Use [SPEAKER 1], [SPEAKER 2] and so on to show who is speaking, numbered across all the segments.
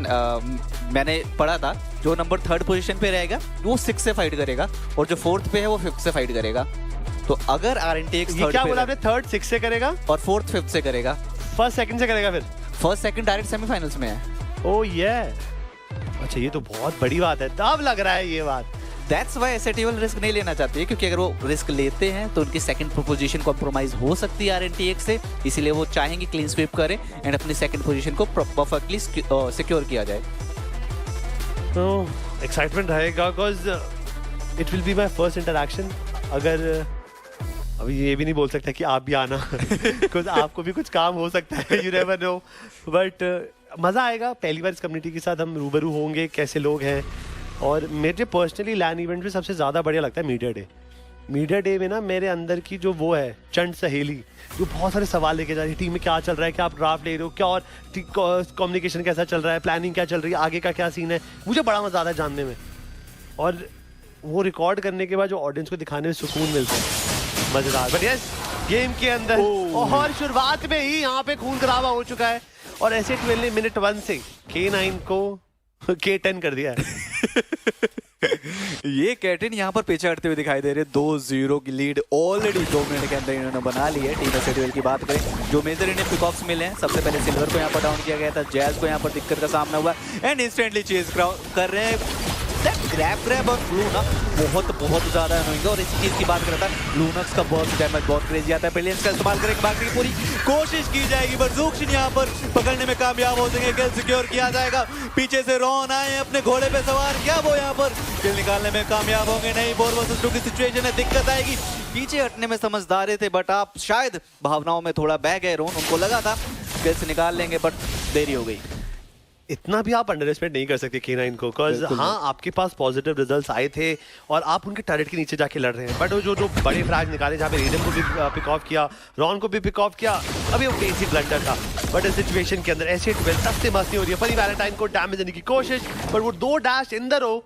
[SPEAKER 1] मैंने पढ़ा था जो नंबर 3rd पोजीशन पे रहेगा वो 6 से फाइट करेगा और जो 4th पे है वो 5th से फाइट करेगा। तो अगर RNTX
[SPEAKER 2] ये क्या बोला आपने? 3rd 6 से करेगा
[SPEAKER 1] और 4th 5th से करेगा।
[SPEAKER 2] 1st 2nd से करेगा, फिर
[SPEAKER 1] 1st 2nd डायरेक्ट सेमीफाइनल्स में है।
[SPEAKER 2] ओह ये अच्छा, ये तो बहुत बड़ी बात है, तब लग रहा है ये बात।
[SPEAKER 1] That's why SATL रिस्क नहीं लेना चाहती है, क्योंकि अगर वो रिस्क लेते हैं तो उनकी सेकंड पोजीशन कॉम्प्रोमाइज हो सकती है RNTX से, इसीलिए वो चाहेंगे क्लीन स्वीप करें एंड अपनी सेकंड पोजीशन को परफेक्टली सिक्योर किया जाए।
[SPEAKER 2] तो एक्साइटमेंट रहेगा because it will be my first interaction. अगर अभी ये भी नहीं बोल सकता कि आप भी आना बिकॉज आपको भी कुछ काम हो सकता है, यू नेवर नो, बट मज़ा आएगा। पहली बार इस कम्युनिटी के साथ हम रूबरू होंगे, कैसे लोग हैं। और मुझे पर्सनली लैन इवेंट में सबसे ज़्यादा बढ़िया लगता है मीडिया डे। मीडिया डे में ना मेरे अंदर की जो वो है चंड सहेली, जो बहुत सारे सवाल लेके जा रही है, टीम में क्या चल रहा है, क्या आप ड्राफ्ट ले रहे हो, क्या और कम्युनिकेशन कैसा चल रहा है, प्लानिंग क्या चल रही है, आगे का क्या सीन है, मुझे बड़ा मज़ा आता है जानने में। और वो रिकॉर्ड करने के बाद जो ऑडियंस को दिखाने में सुकून मिलता है, मज़ेदार। बट यस, गेम के अंदर और शुरुआत में ही यहाँ पे खून खराबा हो चुका है और ऐसे 12 ने मिनट 1 से K9 को K10 कर दिया है।
[SPEAKER 1] ये कैटिन यहाँ पर पीछे हटते हुए दिखाई दे रहे हैं। 2-0 की लीड ऑलरेडी 2 मिनट के अंदर इन्होंने बना ली है। टीम SATL की बात करें, जो मेजर इन्हें पिकॉक्स मिले हैं, सबसे पहले सिल्वर को यहाँ पर डाउन किया गया था, जैज को यहाँ पर दिक्कत का सामना हुआ एंड इंस्टेंटली चेज कर रहे हैं। ग्रैब और ब्लूनक्स बहुत ज्यादा अनोइंग है। और इसी चीज की बात करता है, ब्लूनक्स का बर्स्ट डैमेज बहुत क्रेजी आता है। ब्रिलियंस का इस्तेमाल करेंगे, भागने की पूरी कोशिश की जाएगी, पर ज़ूक्शिन यहाँ पर पकड़ने में कामयाब हो जाएंगे। किल सिक्योर किया जाएगा। पीछे से रॉन आए अपने घोड़े पे सवार, क्या वो यहाँ पर किल निकालने में कामयाब होंगे? नहीं, 4 वर्सेस 2 की सिचुएशन है, दिक्कत आएगी। पीछे हटने में समझदार थे, बट आप शायद भावनाओं में थोड़ा बह गए। रोन, उनको लगा था किल्स निकाल लेंगे, बट देरी हो गई।
[SPEAKER 2] इतना भी आप अंडर एस्टिमेट नहीं कर सकते K9 को, बिकॉज हाँ आपके पास पॉजिटिव रिजल्ट्स आए थे और आप उनके टर्रेट के नीचे जाके लड़ रहे हैं, बट वो जो बड़े फ्रैग निकाले, जहाँ पे रेडम को भी पिक ऑफ किया, रॉन को भी पिक ऑफ किया, अभी वो बेसिक ब्लंडर था। बट इस सिचुएशन के अंदर SATL सबसे मस्ती हो रही है। फनी वैलेंटाइन को डैमेज देने की कोशिश, पर वो 2 डैश इंदर हो,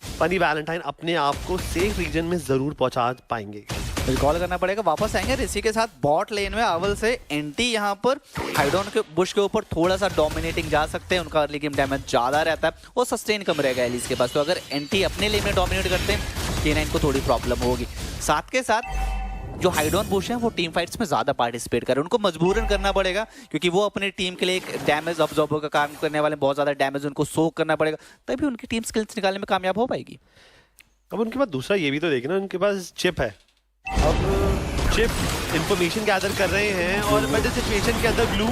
[SPEAKER 2] फनी वैलेंटाइन अपने आप को सेफ रीजन में जरूर पहुंचा पाएंगे।
[SPEAKER 1] रिकॉल करना पड़ेगा, वापस आएंगे इसी के साथ बॉट लेन में। अवल से एंटी यहाँ पर हाइडॉन के बुश के ऊपर थोड़ा सा डोमिनेटिंग जा सकते हैं। उनका अर्ली गेम डैमेज ज़्यादा रहता है और सस्टेन कम रहेगा एलिस के पास। तो अगर एंटी अपने लेन में डोमिनेट करते हैं, K9 को थोड़ी प्रॉब्लम होगी। साथ के साथ जो हाइडॉन बुश हैं वो टीम फाइट्स में ज़्यादा पार्टिसिपेट करें, उनको मजबूरन करना पड़ेगा, क्योंकि वो अपनी टीम के लिए एक डैमेज ऑब्जॉर्बर का काम करने वाले, बहुत ज़्यादा डैमेज उनको सोक करना पड़ेगा, तभी उनकी टीम स्किल्स निकालने में कामयाब हो पाएगी।
[SPEAKER 2] अब उनके पास दूसरा ये भी तो देखना, उनके पास चिप है। अब चिप इंफॉर्मेशन गैदर कर रहे हैं और बट सिचुएशन के अंदर ब्लू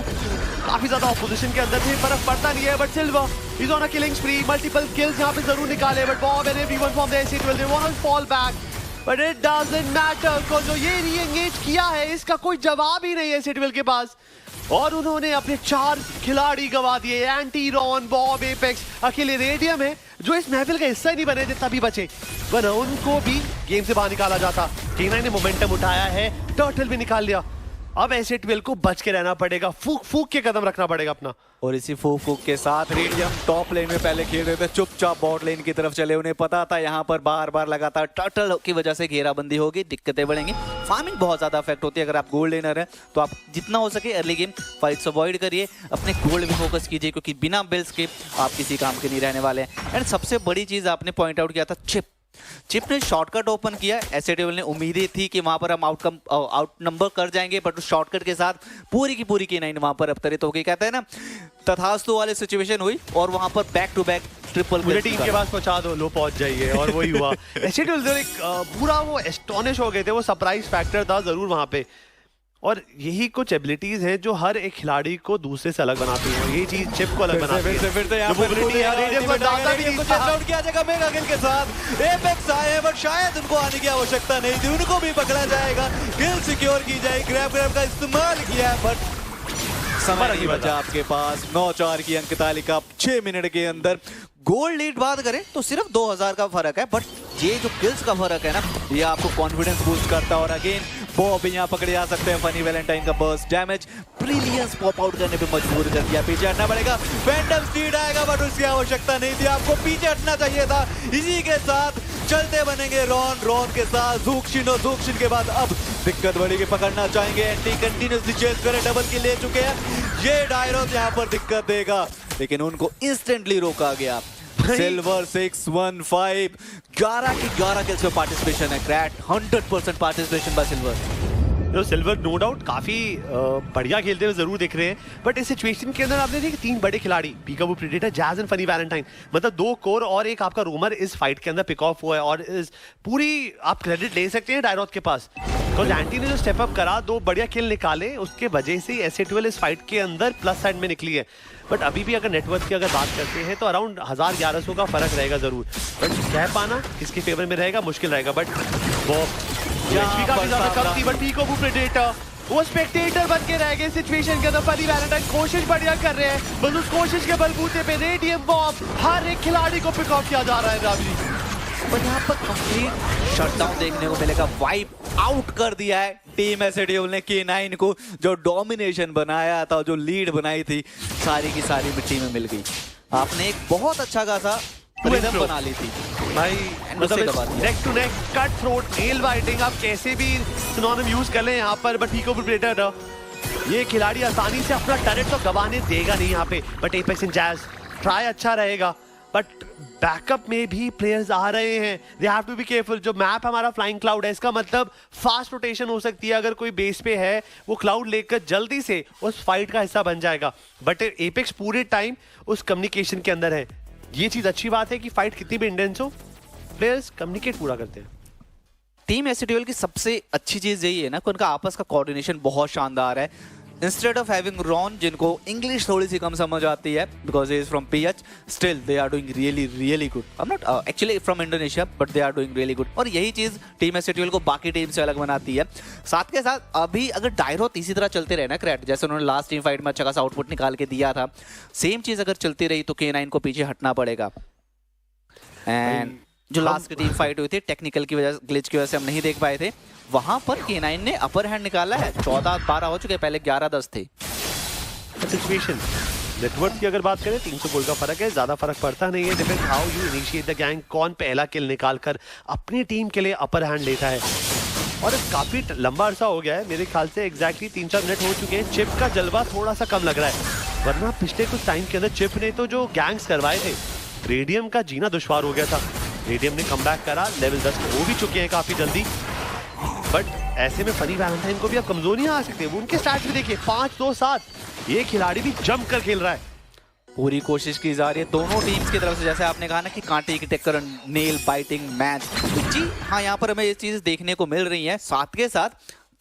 [SPEAKER 2] काफी ज्यादा ऑपोजिशन के अंदर थे, फर्क पड़ता नहीं है। But Silver is on a killing spree, multiple kills यहाँ पे जरूर निकाले, but Bob and everyone from the SATL they want to fall back, but it doesn't matter, को जो ये रीएंगेज किया है इसका कोई जवाब ही नहीं है SATL के पास। और उन्होंने अपने 4 खिलाड़ी गवा दिए, एंटी, रॉन, बॉब, एपेक्स, अकेले रेडियम है जो इस महफिल का हिस्सा ही नहीं बने, जितना भी बचे वरना उनको भी गेम से बाहर निकाला जाता। K9 ने मोमेंटम उठाया है, टर्टल भी निकाल लिया। अब SATL को बच के रहना पड़ेगा, फूक के कदम रखना पड़ेगा अपना।
[SPEAKER 1] और इसी फूक के साथ रेडियम टॉप लेन में पहले खेल रहे थे, चुपचाप बॉट लेन की तरफ चले। उन्हें पता था यहाँ पर बार लगातार टर्टल की वजह से घेराबंदी होगी, दिक्कतें बढ़ेंगी, फार्मिंग बहुत ज्यादा अफेक्ट होती है। अगर आप गोल्ड लेनर हैं तो आप जितना हो सके अर्ली गेम फाइट्स अवॉइड करिए, अपने गोल्ड में फोकस कीजिए, क्योंकि बिना बिल्स के आप किसी काम के नहीं रहने वाले हैं। एंड सबसे बड़ी चीज आपने पॉइंट आउट किया था, चिप ने शॉर्टकट ओपन किया। SATL ने उम्मीदें थी कि वहां पर हम आउट नंबर कर जाएंगे, बट उस शॉर्टकट के साथ पूरी की पूरी K9 वहां पर अवतरित हो गई। कहते हैं ना, तथास्तु वाली सिचुएशन हुई और वहां पर बैक टू बैक ट्रिपल
[SPEAKER 2] मुझे टीम के पास पहुंचा दो, लो पहुंच जाइए, और वही हुआ। SATL पूरा वो एस्टोनिश हो गए थे, वो सरप्राइज फैक्टर था जरूर वहां पे। और यही कुछ एबिलिटीज हैं जो हर एक खिलाड़ी को दूसरे से अलग बनाती हैं। ये चीज चिप को अलग बनाती है।
[SPEAKER 1] फिर से यहाँ पर रेडियम को डालता भी कुछ आउट किया जाएगा मेगा किल के साथ। एपेक्स आए बट शायद उनको आने की आवश्यकता नहीं थी, उनको भी पकड़ा जाएगा, किल सिक्योर की जाएगी। ग्रैब का इस्तेमाल किया है, बट समय नहीं बचा आपके पास। 9-4 की अंक तालिका 6 मिनट के अंदर। गोल्ड लीड बात करें तो सिर्फ 2000 का फर्क है, बट ये जो किल्स का फर्क है ना, ये आपको कॉन्फिडेंस बूस्ट करता है। और अगेन बॉब यहाँ पकड़े जा सकते हैं। फनी वैलेंटाइन का burst damage brilliance pop out करने पे मजबूर कर दिया। पीछे हटना पड़ेगा, फैंटम स्पीड आएगा, बट उसकी आवश्यकता नहीं थी, आपको पीछे हटना चाहिए था। इसी के साथ चलते बनेंगे रॉन के साथ ज़ूक्शिन, और ज़ूक्शिन के बाद अब दिक्कत बड़ी के पकड़ना चाहेंगे। एंटी कंटिन्यूसली चेस करे, डबल की ले चुके हैं। ये डायरोस यहाँ पर दिक्कत देगा। लेकिन उनको इंस्टेंटली रोका गया। सिल्वर 615 11 की 11 किल्स में पार्टिसिपेशन है Krait, 100% participation by Silver.
[SPEAKER 2] Silver no doubt काफी बढ़िया खेलते हुए जरूर दिख रहे हैं, बट इस सिचुएशन के अंदर आपने देखा 3 बड़े खिलाड़ी Peekaboo Predator, Jazz and Funny Valentine, मतलब 2 कोर और एक आपका रोमर इस फाइट के अंदर पिक ऑफ हुआ है। और इस पूरी आप क्रेडिट ले सकते हैं डायरोथ के पास, बिकॉज एंटी ने जो स्टेप अप करा, 2 बढ़िया किल निकाले, उसके वजह से SA12 इस फाइट के अंदर प्लस साइड में निकली है। बट अभी भी अगर नेटवर्क की अगर बात करते हैं तो अराउंड 1000-1100 का फर्क रहेगा जरूर, बट कह पाना किसके फेवर में रहेगा मुश्किल रहेगा। बट वो पीकाबू प्रेडेटर वो स्पेक्टेटर बन के रह गए सिचुएशन के अंदर। फनी वैलेंटाइन कोशिश बढ़िया कर रहे हैं, बस उस कोशिश के बलबूते पे रेडियम बॉम्ब हर एक खिलाड़ी को पिक ऑफ किया जा रहा है रावली।
[SPEAKER 1] पर यहाँ पर कंप्लीट शटडाउन देखने को मिलेगा, वाइप आउट कर दिया है टीम एसएटीएल ने K9 को। जो डोमिनेशन बनाया था, जो लीड बनाई थी, सारी की सारी मिट्टी में मिल गई। आपने एक बहुत अच्छा खासा रिदम बना ली थी
[SPEAKER 2] भाई, मतलब neck to neck, cut throat, nail biting, आप कैसे भी सिनोनिम यूज कर लें यहाँ पर। बट पीकाबू प्रेडेटर ये खिलाड़ी आसानी से अपना टैलेंट तो गवाने देगा नहीं यहाँ पे। But apex and jazz try अच्छा रहेगा, बट बैकअप में भी प्लेयर्स आ रहे हैं, they have to be careful. जो मैप हमारा फ्लाइंग क्लाउड है, इसका मतलब फास्ट रोटेशन हो सकती है। अगर कोई बेस पे है, वो क्लाउड लेकर जल्दी से उस फाइट का हिस्सा बन जाएगा। बट एपेक्स पूरे टाइम उस कम्युनिकेशन के अंदर है। ये चीज अच्छी बात है कि फाइट कितनी भी इंटेंस हो, प्लेयर्स कम्युनिकेट पूरा करते हैं।
[SPEAKER 1] टीम एसएटीएल की सबसे अच्छी चीज यही है ना कि उनका आपस का कोऑर्डिनेशन बहुत शानदार है। इंस्टेड ऑफ हैविंग रॉन, जिनको इंग्लिश थोड़ी सी कम समझ आती है because he is from PH, still they are doing really really good. I am not actually from Indonesia, but they are doing really good. और यही चीज टीम एसएटीएल को बाकी टीम से अलग बनाती है। साथ के साथ अभी अगर डायरोथ इसी तरह चलते रहे ना क्रैट, जैसे उन्होंने लास्ट टीम फाइट में अच्छा खासा आउटपुट निकाल के दिया था, सेम चीज अगर चलती रही तो K9 को पीछे हटना पड़ेगा। एंड जो लास्ट की टीम फाइट हुई थी, टेक्निकल की वजह, ग्लिच की वजह से हम नहीं देख पाए थे, वहां पर K9 ने अपर हैंड निकाला है। 14-12 हो चुके, पहले 11-10 थे।
[SPEAKER 2] सिचुएशन नेटवर्क की अगर बात करें, 300 गोल का फर्क है, ज्यादा फर्क पड़ता नहीं है। Depend how you initiate the gang, कौन पहला किल निकाल कर अपनी टीम के लिए अपर हैंड लेता है। और काफी लंबा अरसा हो गया है, मेरे ख्याल से एग्जैक्टली 3-4 मिनट हो चुके हैं। चिप का जलवा थोड़ा सा कम लग रहा है, वरना पिछले कुछ टाइम के अंदर चिप ने तो जो गैंग्स करवाए थे, रेडियम का जीना दुश्वार हो गया था। रेडियम ने कमबैक करा, लेवल 10 हो भी चुके हैं काफी जल्दी। बट ऐसे में फनी वैलेंटाइन को भी अब कमजोरियां आ सकती है। उनके स्टैट्स भी देखिए, 5-2-7, ये खिलाड़ी भी जंप कर खेल रहा है।
[SPEAKER 1] पूरी कोशिश की जा रही है दोनों टीम्स की तरफ से। जैसे आपने कहा ना कि कांटे की टक्कर, नेल बाइटिंग मैच, जी हाँ, यहाँ पर हमें ये चीज देखने को मिल रही है। साथ के साथ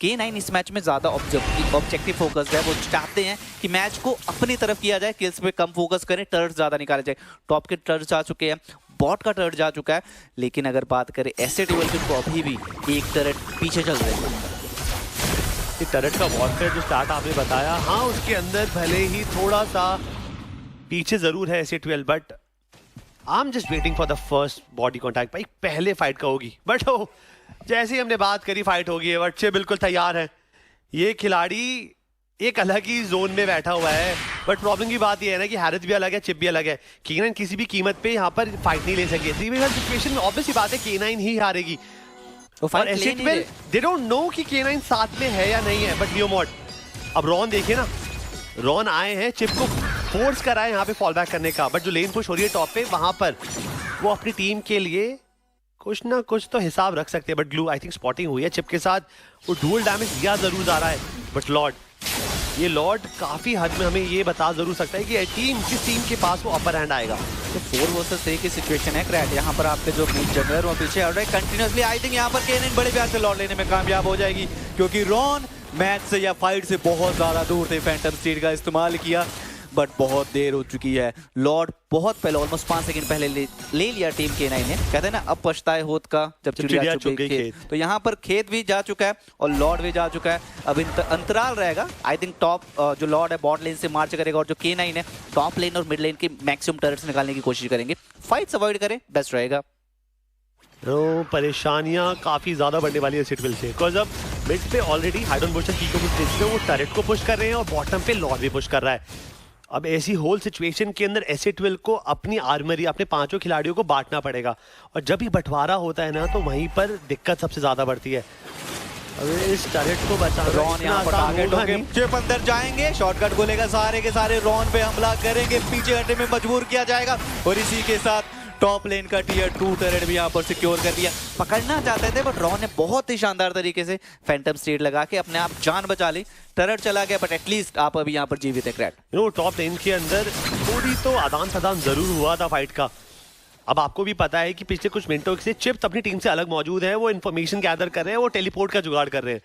[SPEAKER 1] K9 इस मैच में ज्यादा ऑब्जेक्टिव फोकस्ड है। वो चाहते हैं कि मैच को अपनी तरफ किया जाए, किल्स पे कम फोकस करें, टर्ट्स ज्यादा निकाले जाए। टॉप के टर्ट्स आ चुके हैं, बॉट का टर्ट जा चुका है, लेकिन अगर बात करें एसएटीएल की, तो अभी भी एक टर्ट पीछे चल रहे हैं।
[SPEAKER 2] टर्रेट का वॉरफेयर जो स्टार्ट आपने बताया, हाँ उसके अंदर भले ही थोड़ा सा पीछे जरूर है SA12, but I am just waiting for the first body contact. भाई पहले फाइट का होगी, बट जैसे ही हमने बात करी फाइट होगी, बच्चे बिल्कुल तैयार हैं। ये खिलाड़ी एक अलग ही जोन में बैठा हुआ है, बट प्रॉब्लम की बात ये है ना कि हैरिस भी अलग है, चिप भी अलग है। K9 किसी भी कीमत पे यहाँ पर फाइट नहीं ले सके। सिचुएशन में ऑब्वियस ही बात है K9 ही हारेगी। और एसिटवेल दे डोंट नो कि K9 साथ में है या नहीं है। बट नियोमॉड, अब रॉन देखिए ना, रॉन आए हैं चिप को फोर्स करा है यहाँ पे फॉल बैक करने का। बट जो लेन पुश हो रही है टॉप पे, वहां पर वो अपनी टीम के लिए कुछ ना कुछ तो हिसाब रख सकते हैं। But glue I think spotting हुई है चिप के साथ, वो डुअल डैमेज दिया जरूर जा रहा है। बट लॉर्ड, ये लॉर्ड काफी हद में हमें ये बता जरूर सकता है कि टीम किस टीम के पास वो अपर हैंड आएगा।
[SPEAKER 1] तो 4 वर्सेस 3 की सिचुएशन है क्रैट। यहाँ पर आपके जो बीच जनरल वो पीछे हट रहे हैं कंटिन्यूअसली। आई थिंक यहाँ पर K9 बड़े प्यार से लॉर्ड लेने में कामयाब हो जाएगी, क्योंकि रॉन मैच से या फाइट से बहुत ज्यादा दूर थे। फैंटम स्टील का इस्तेमाल किया, बट बहुत देर हो चुकी है। लॉर्ड बहुत पहले, ऑलमोस्ट 5 सेकंड पहले ले लिया टीम K9 ने। कहते हैं ना, अब पछताए होत का जब चिड़िया चुग गई खेत। तो यहाँ पर खेत भी जा चुका है और लॉर्ड भी जा चुका है। अब अंतराल रहेगा। आई थिंक टॉप जो लॉर्ड है बॉट लेन से मार्च करेगा, और जो K9 है टॉप लेन और मिड लेन की मैक्सिमम टर्रेट्स निकालने की कोशिश करेंगे। फाइट्स अवॉइड करें, बेस्ट रहेगा।
[SPEAKER 2] तो परेशानियां काफी ज्यादा बढ़ने वाली है सिटविल से, बिकॉज अब मिड पे ऑलरेडी हाइडन बोशन की वो टर्रेट को पुश कर रहे हैं और बॉटम पे लॉर्ड भी पुश कर रहा है। अब ऐसी होल सिचुएशन के अंदर SA12 को अपनी आर्मरी, अपने 5 खिलाड़ियों को बांटना पड़ेगा। और जब भी बंटवारा होता है ना, तो वहीं पर दिक्कत सबसे ज्यादा बढ़ती है। अबे इस टरेट को बचाना
[SPEAKER 1] रॉन यहाँ पर टारगेट होंगे, चिप अंदर जाएंगे, शॉर्टकट को लेकर सारे के सारे रॉन पे हमला करेंगे, पीछे हटने में मजबूर किया जाएगा और इसी के साथ टॉप लेन का टियर 2 टरेट भी यहाँ पर सिक्योर कर दिया। पकड़ना चाहते थे बट रॉन ने बहुत ही शानदार तरीके से फैंटम स्टेट लगा के अपने आप जान बचा ली। टरेट चला गया बट एटलीस्ट आप अभी यहाँ पर जीवित है क्रैट।
[SPEAKER 2] टॉप लेन के अंदर थोड़ी तो आदान प्रदान जरूर हुआ था फाइट का। अब आपको भी पता है कि पिछले कुछ मिनटों से चिप्स अपनी टीम से अलग मौजूद है, वो इन्फॉर्मेशन गैदर कर रहे हैं, वो टेलीपोर्ट का जुगाड़ कर रहे हैं।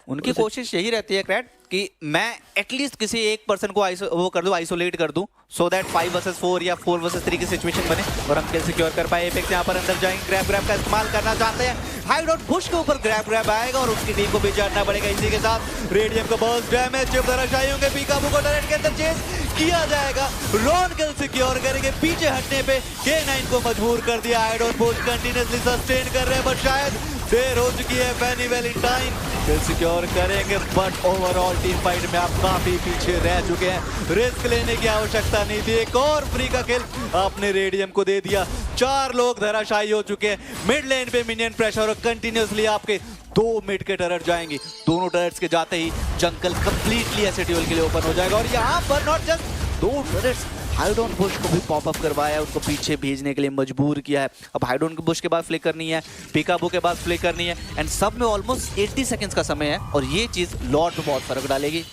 [SPEAKER 1] उनकी कोशिश यही रहती है क्रैट कि मैं एटलीस्ट किसी एक पर्सन को वो कर दूं, आइसोलेट कर दूं, सो दैट 5 वर्सेस 4 या 4 वर्सेस 3 की सिचुएशन बने और हम किल सिक्योर कर पाए। एपेक्स यहाँ पर अंदर जाएंगे, ग्रैब का इस्तेमाल करना चाहते हैं, हाइड आउट पुश के ऊपर ग्रैब आएगा और उसकी टीम को भी जानना पड़ेगा। इसी के साथ रेडियम का बर्स्ट डैमेज, चिप धराशायी होंगे, पीकाबू को टरेट के अंदर चेज किया जाएगा, रॉन किल सिक्योर करेंगे, पीछे हटने पे K9 को मजबूर कर दिया। Hide out push continuously sustain कर रहे हैं बट शायद देर हो चुकी है। फैनी वैलेंटाइन किल सिक्योर करेंगे बट ओवरऑल टीम फाइट में आप काफी पीछे रह चुके हैं, रिस्क लेने की आवश्यकता नहीं थी। एक और फ्री का किल आपने रेडियम को दे दिया, 4 लोग धराशायी हो चुके हैं। मिड लेन पे मिनियन प्रेशर और कंटिन्यूअसली आपके 2 मिड के टरर जाएंगे, दोनों टरर्स के जाते ही जंगल कंप्लीटली ऐसे ड्यूल के लिए ओपन हो जाएगा और यहाँ पर नॉट जस्ट 2 टरर्स, हाइडोन बुश को भी पॉप अप करवाया है, उसको पीछे भेजने के लिए मजबूर किया है। अब हाइडोन के बुश के बाद फ्लिकर नहीं है, पिकाबू के बाद फ्लिकर नहीं है एंड सब में ऑलमोस्ट 80 सेकंड्स का समय है और ये चीज लॉर्ड पे बहुत फर्क डालेगी।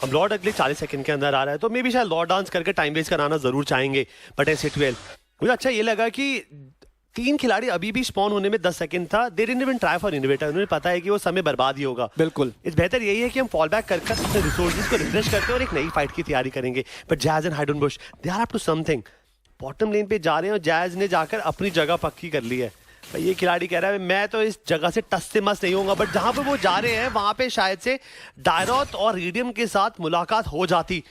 [SPEAKER 2] अब लॉर्ड अगले 40 सेकंड के अंदर आ रहा है तो मे भी शायद लॉर्ड डांस करके टाइम वेस्ट कराना जरूर चाहेंगे बट S12 मुझे अच्छा ये लगा कि 3 खिलाड़ी अभी भी स्पॉन होने में 10 सेकंड था। They didn't even try for innovator, उन्हें पता है कि वो समय बर्बाद ही होगा।
[SPEAKER 1] बिल्कुल
[SPEAKER 2] इस बेहतर यही है कि हम फॉल बैक कर अपने रिसोर्सेज को रिफ्रेश करते हैं और एक नई फाइट की तैयारी करेंगे। But Jazz and Hidden Bush they are up to something, bottom lane पे जा रहे हैं और जैज ने जाकर अपनी जगह पक्की कर ली है। भाई ये खिलाड़ी कह रहा है मैं तो इस जगह से टस से मस नहीं होऊंगा, बट जहां पे वो जा रहे हैं वहां पे शायद से डायरोथ और रेडियम के साथ मुलाकात हो जाती,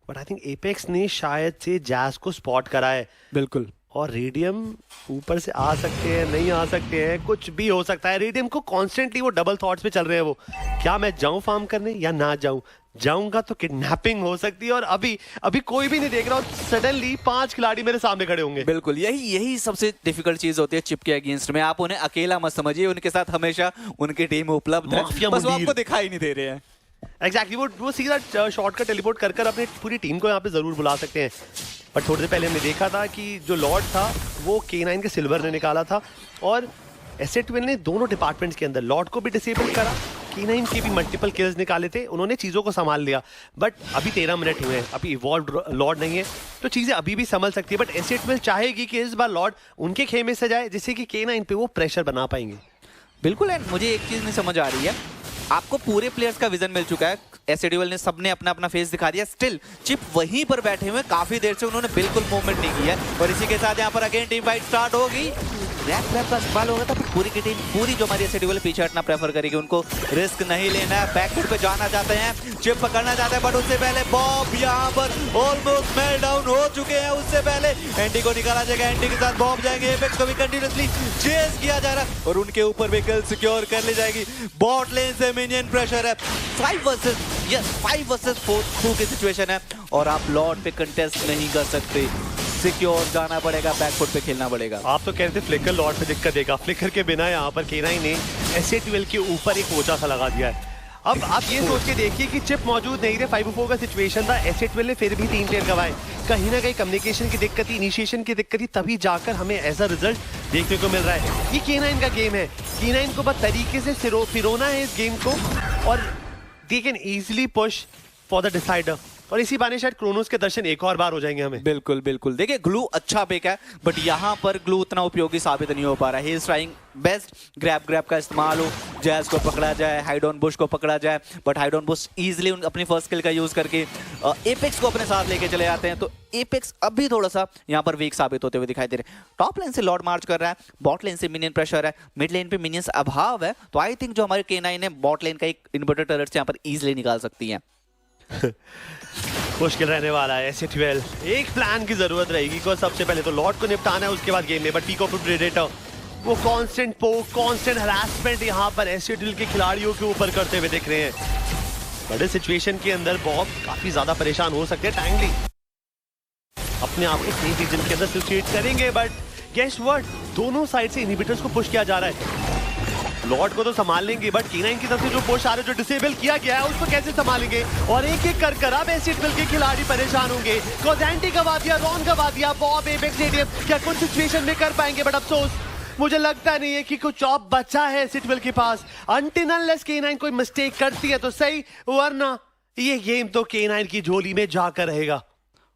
[SPEAKER 2] बट आई थिंक एपेक्स ने शायद से जैज को स्पॉट करा है।
[SPEAKER 1] बिल्कुल,
[SPEAKER 2] और रेडियम ऊपर से आ सकते हैं, नहीं आ सकते हैं, कुछ भी हो सकता है। रेडियम को कॉन्स्टेंटली वो डबल थॉट्स पे चल रहे हैं, वो क्या मैं जाऊं फार्म करने या ना जाऊं, जाऊंगा तो किडनैपिंग हो सकती है और अभी कोई भी नहीं देख रहा, सडनली 5 खिलाड़ी मेरे सामने खड़े होंगे।
[SPEAKER 1] बिल्कुल यही सबसे डिफिकल्ट चीज होती है चिप के अगेंस्ट में। आप उन्हें अकेला मत समझिए, उनके साथ हमेशा उनकी टीम उपलब्ध है, बस वो आपको दिखाई नहीं दे रहे हैं।
[SPEAKER 2] एग्जैक्टली वो सीधा शॉर्टकट टेलीपोर्ट कर अपनी पूरी टीम को यहाँ पे जरूर बुला सकते हैं। पर थोड़ी देर पहले हमने देखा था कि जो लॉर्ड था वो K9 के सिल्वर ने निकाला था और S12 ने दोनों डिपार्टमेंट्स के अंदर लॉर्ड को भी डिसेबल करा, K9 के भी मल्टीपल किल्स निकाले थे, उन्होंने चीज़ों को संभाल लिया। बट अभी 13 मिनट हुए हैं, अभी इवॉल्व लॉर्ड नहीं है तो चीज़ें अभी भी संभल सकती है। बट S12 चाहेगी कि इस बार लॉर्ड उनके खेमे से जाए जिससे कि K9 पे वो प्रेशर बना पाएंगे।
[SPEAKER 1] बिल्कुल एंड मुझे एक चीज़ नहीं समझ आ रही है, आपको पूरे प्लेयर्स का विजन मिल चुका है, S12 ने सबने अपना अपना फेस दिखा दिया, स्टिल चिप वहीं पर बैठे हुए काफी देर से उन्होंने बिल्कुल मूवमेंट नहीं किया और इसी के साथ यहाँ पर अगेन टीम फाइट स्टार्ट होगी। रैप का इस्तेमाल होगा तो पूरी की टीम पूरी जो हमारी S12 पीछे हटना प्रेफर करेगी, उनको रिस्क नहीं लेना है, बैकफुट पे जाना चाहते हैं, चिप पकड़ना चाहते हैं बट उससे पहले बॉब यहाँ पर ऑलमोस्ट मेल्ट डाउन हो चुके हैं। उससे पहले एंटी को निकाला जाएगा, एंटी के साथ बॉब जाएंगे, एपेक्स को भी कंटिन्यूअसली चेस किया जा रहा है और उनके ऊपर भी किल सिक्योर कर ली जाएगी। बॉट लेन से मिनियन प्रेशर है, 5 वर्सेस 4 की सिचुएशन है और आप लॉर्ड पे कंटेस्ट नहीं कर सकते, सिक्योर जाना पड़ेगा, बैकफुट पे खेलना पड़ेगा।
[SPEAKER 2] आप तो कहते फ्लिकर लॉर्ड पे दिक्कत देगा, फ्लिकर के बिना यहाँ पर K9 ने S12 के ऊपर एक पोचा सा लगा दिया है। अब आप ये सोच के देखिए कि चिप मौजूद नहीं थे, 5-4 का सिचुएशन था, S12 ने फिर भी 3 प्लेयर गवाए, कहीं ना कहीं कम्युनिकेशन की दिक्कत थी, इनिशिएशन की दिक्कत थी, तभी जाकर हमें ऐसा रिजल्ट देखने को मिल रहा है। ये K9 का गेम है, K9 को बस तरीके से फिरोना है इस गेम को और they can easily push for the decider और इसी बहाने शायद क्रोनोस के दर्शन एक और बार हो जाएंगे हमें।
[SPEAKER 1] बिल्कुल बिल्कुल, देखिए ग्लू अच्छा पिक है बट यहाँ पर ग्लू उतना उपयोगी साबित नहीं हो पा रहा है। He is trying best, grab का इस्तेमाल हो, जैज को पकड़ा जाए, हाइडोन बुश को पकड़ा जाए, बट हाइडोन बुश इजीली अपनी फर्स्ट किल का यूज करके एपेक्स को अपने साथ लेके चले जाते हैं। तो एपेक्स अभी थोड़ा सा यहाँ पर वीक साबित होते हुए दिखाई दे रहे हैं। टॉप लाइन से लॉर्ड मार्च कर रहा है, बॉट लाइन से मिनियन प्रेशर है, मिड लाइन पे मिनियंस अभाव है, तो आई थिंक जो हमारे K9 है बॉट लाइन का एक इन्वर्टर टर्रेट से यहाँ पर इजीली निकाल सकती है।
[SPEAKER 2] मुश्किल रहने वाला है S12, एक प्लान की जरूरत रहेगी को सबसे पहले तो लॉर्ड को निपटाना है, उसके बाद गेम में बट पीक ऑफ प्रेडेटर वो कांस्टेंट पोक, कांस्टेंट हरासमेंट यहाँ पर S12 के खिलाड़ियों के ऊपर करते हुए दिख रहे हैं। बड़े सिचुएशन के अंदर बॉब काफी ज्यादा परेशान हो सकते हैं, टाइमली अपने आप को सेफ रीजन के अंदर सिचुएट करेंगे बट गेस व्हाट, दोनों साइड से इनहिबिटर्स को पुश किया जा रहा है। लॉर्ड को तो संभाल लेंगे, बट K9 की तरफ से जो पुश आ रहा है, जो डिसेबल किया गया है, उसको कैसे संभालेंगे? और एक एक कर अब एसिडविल के खिलाड़ी परेशान होंगे। कोजेंटी गवा दिया, रॉन गवा दिया, बॉब एपेक्स स्टेडियम क्या कुछ सिचुएशन में कर पाएंगे? बट अफसोस, मुझे लगता नहीं है कि कुछ ऑप बचा है सिटवेल के पास। अनटिल अनलेस K9 कोई मिस्टेक करती है तो सही, वरना ये गेम तो K9 की झोली में जाकर रहेगा।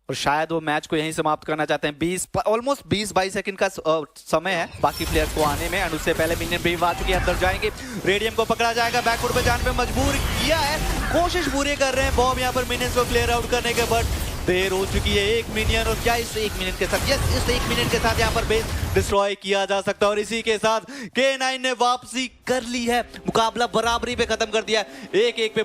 [SPEAKER 1] और शायद वो मैच को यहीं समाप्त करना चाहते हैं। ऑलमोस्ट 20-22 सेकंड का समय है बाकी प्लेयर्स को आने में, और उससे पहले मिनियन वेव आ चुकी है, अंदर जाएंगे। रेडियम को पकड़ा जाएगा, बैकवर्ड पे जाने पे मजबूर किया है, कोशिश पूरी कर रहे हैं बॉब यहाँ पर मिनियंस को क्लियर आउट करने के, बट देर हो चुकी है। 1 मिनियन, और क्या इस 1 मिनट के साथ, यस इस 1 मिनट के साथ यहाँ पर बेस डिस्ट्रॉय किया जा सकता है। और इसी के साथ K9 ने वापसी कर ली है, मुकाबला बराबरी पे खत्म कर दिया है, 1-1 पे।